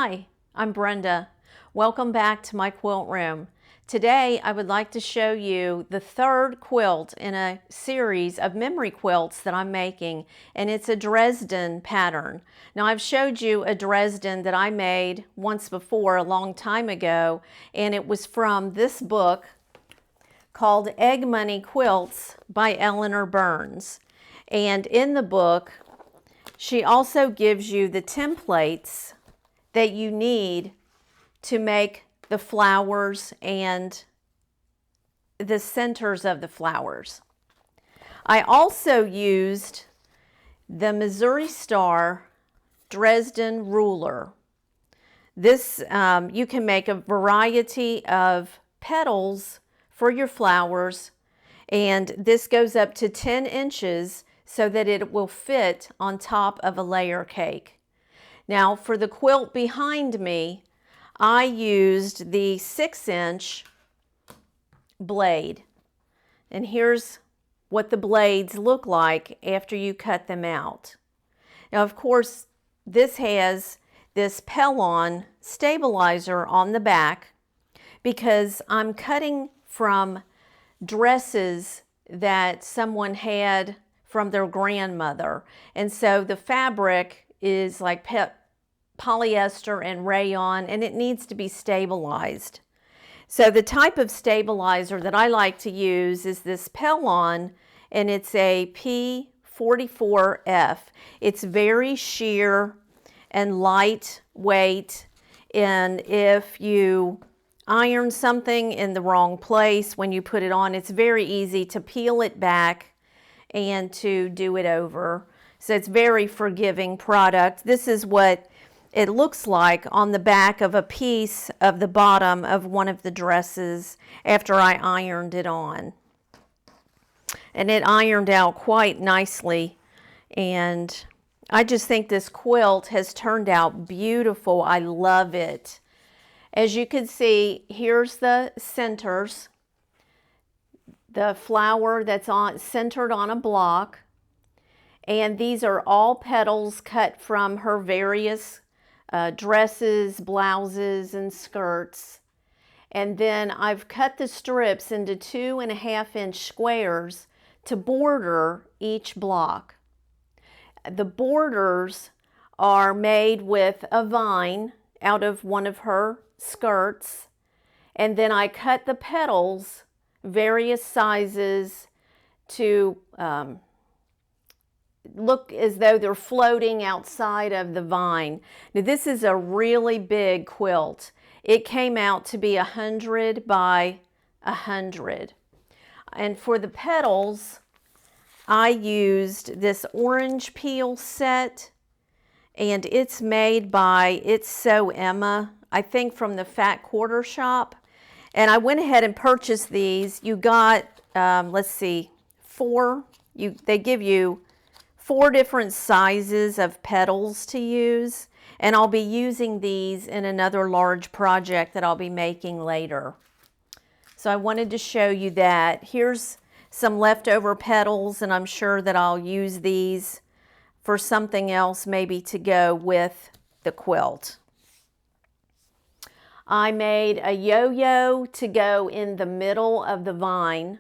Hi, I'm Brenda. Welcome back to my quilt room. Today I would like to show you the third quilt in a series of memory quilts that I'm making, and it's a Dresden pattern. Now I've showed you a Dresden that I made once before a long time ago, and it was from this book called Egg Money Quilts by Eleanor Burns. And in the book she also gives you the templates that you need to make the flowers and the centers of the flowers. I also used the Missouri Star Dresden Ruler. This, you can make a variety of petals for your flowers, and this goes up to 10 inches so that it will fit on top of a layer cake. Now for the quilt behind me, I used the 6-inch blade. And here's what the blades look like after you cut them out. Now of course this has this Petals stabilizer on the back because I'm cutting from dresses that someone had from their grandmother. And so the fabric is like polyester and rayon, and it needs to be stabilized. So the type of stabilizer that I like to use is this Petals, and it's a P44F. It's very sheer and lightweight, and if you iron something in the wrong place when you put it on, it's very easy to peel it back and to do it over. So it's very forgiving product. This is what it looks like on the back of a piece of the bottom of one of the dresses after I ironed it on. And it ironed out quite nicely, and I just think this quilt has turned out beautiful. I love it. As you can see, here's the centers, the flower that's centered on a block, and these are all petals cut from her various dresses, blouses, and skirts. And then I've cut the strips into 2.5-inch squares to border each block. The borders are made with a vine out of one of her skirts, and then I cut the petals various sizes to look as though they're floating outside of the vine. Now this is a really big quilt. It came out to be 100 by 100. And for the petals, I used this orange peel set, and it's made by It's So Emma, I think from the Fat Quarter Shop. And I went ahead and purchased these. You got, let's see, they give you 4 different sizes of petals to use, and I'll be using these in another large project that I'll be making later. So I wanted to show you that. Here's some leftover petals, and I'm sure that I'll use these for something else, maybe to go with the quilt. I made a yo-yo to go in the middle of the vine.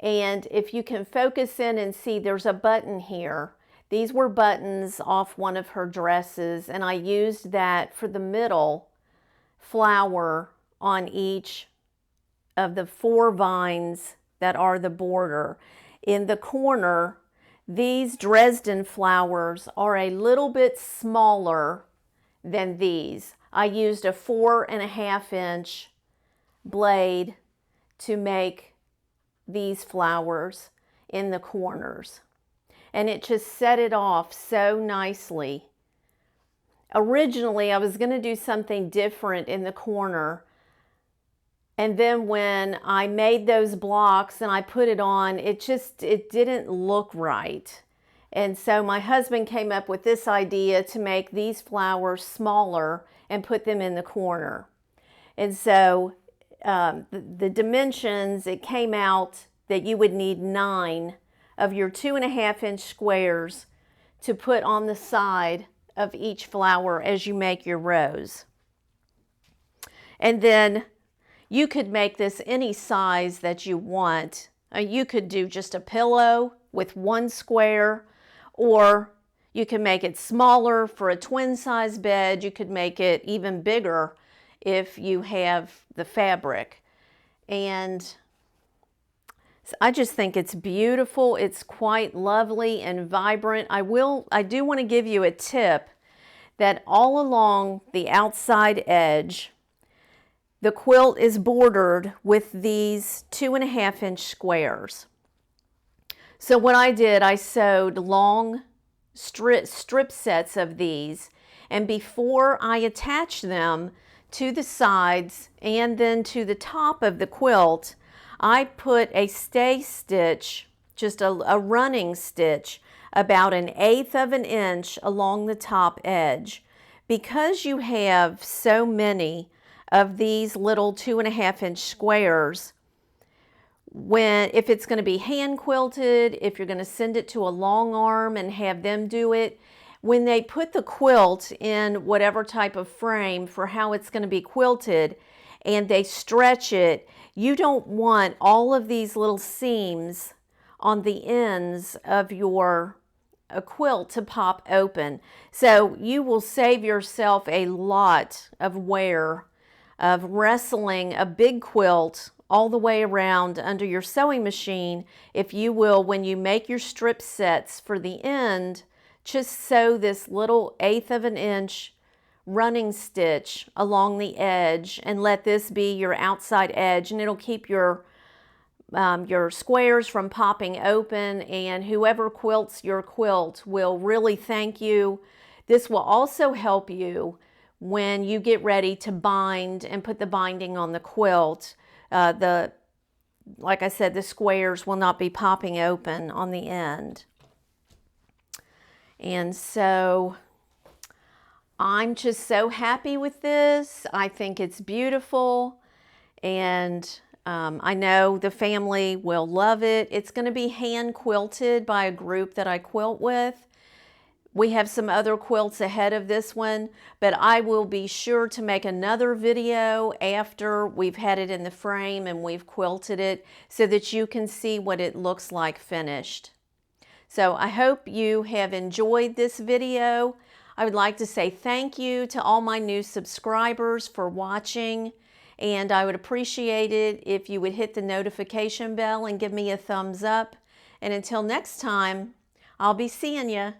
And if you can focus in and see, there's a button here. These were buttons off one of her dresses, and I used that for the middle flower on each of the 4 vines that are the border. In the corner, these Dresden flowers are a little bit smaller than these. I used a 4.5-inch blade to make these flowers in the corners, and it just set it off so nicely. Originally I was going to do something different in the corner, and then when I made those blocks and I put it on, it didn't look right. And so my husband came up with this idea to make these flowers smaller and put them in the corner. And so the dimensions, it came out that you would need 9 of your 2.5-inch squares to put on the side of each flower as you make your rose. And then you could make this any size that you want. You could do just a pillow with one square, or you can make it smaller for a twin size bed. You could make it even bigger if you have the fabric. And I just think it's beautiful. It's quite lovely and vibrant. I do want to give you a tip that all along the outside edge, the quilt is bordered with these 2.5-inch squares. So what I did, I sewed long strip sets of these, and before I attached them to the sides and then to the top of the quilt, I put a stay stitch, just a running stitch, about 1/8 of an inch along the top edge. Because you have so many of these little 2.5-inch squares, if it's going to be hand quilted, if you're going to send it to a long arm and have them do it, when they put the quilt in whatever type of frame for how it's going to be quilted and they stretch it, you don't want all of these little seams on the ends of your quilt to pop open. So you will save yourself a lot of wear of wrestling a big quilt all the way around under your sewing machine. If you will, when you make your strip sets for the end, just sew this little 1/8 of an inch running stitch along the edge and let this be your outside edge, and it'll keep your squares from popping open, and whoever quilts your quilt will really thank you. This will also help you when you get ready to bind and put the binding on the quilt. Like I said, the squares will not be popping open on the end. And so I'm just so happy with this. I think it's beautiful, and I know the family will love it. It's going to be hand quilted by a group that I quilt with. We have some other quilts ahead of this one, but I will be sure to make another video after we've had it in the frame and we've quilted it so that you can see what it looks like finished. So I hope you have enjoyed this video. I would like to say thank you to all my new subscribers for watching, and I would appreciate it if you would hit the notification bell and give me a thumbs up. And until next time, I'll be seeing you.